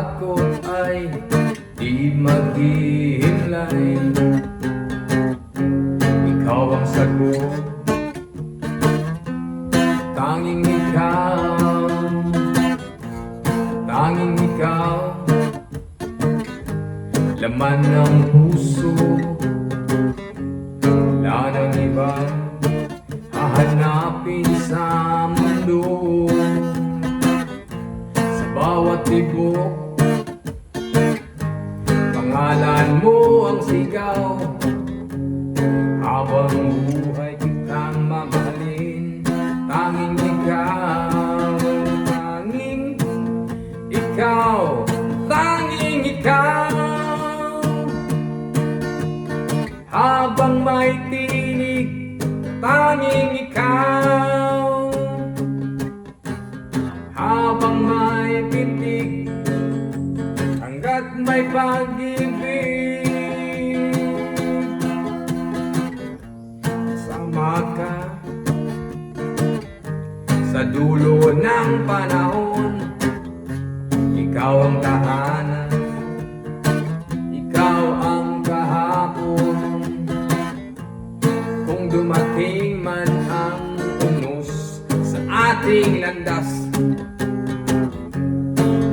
takot ay di maghihimlay. Ikaw ang sagot, tanging ikaw, tanging ikaw, laman ng puso. Wala nang iba hahanapin sa mundo. Sa bawat tibok, pangalan mo ang sigaw. Habang buhay kitang mamahalin, tanging ikaw, tanging ikaw, tanging ikaw. Habang may tinig, tanging ikaw. Habang may titig, hanggat may pag-ibig. Sama ka sa dulo ng panahon. Ikaw ang tahanan, ikaw ang kahapon. Kung dumating man ang unos sa ating landas,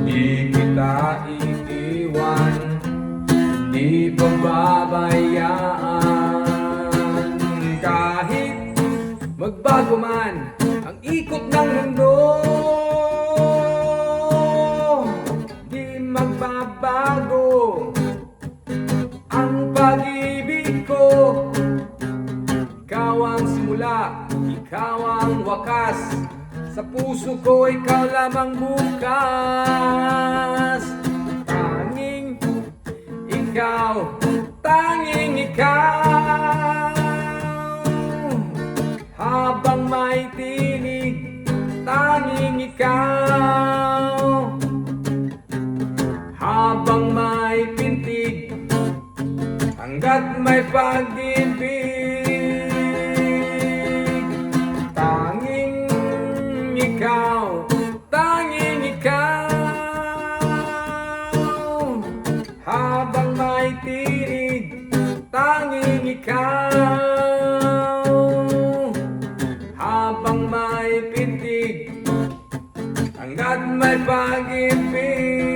di kita iiwan, di pababayaan. Kahit magbago man ang ikot ng mundo, di magbabago ang pag-ibig ko. Ikaw ang simula, ikaw ang wakas. Sa puso ko, ikaw lamang bukas. Tanging ikaw, tanging ikaw. Habang may tinig, tanging ikaw. Habang may pintig, hanggat may pag-ibig. Tanging ikaw, tanging ikaw. Habang may tinig, tanging ikaw. Habang may pintig, hanggat may pag-ibig.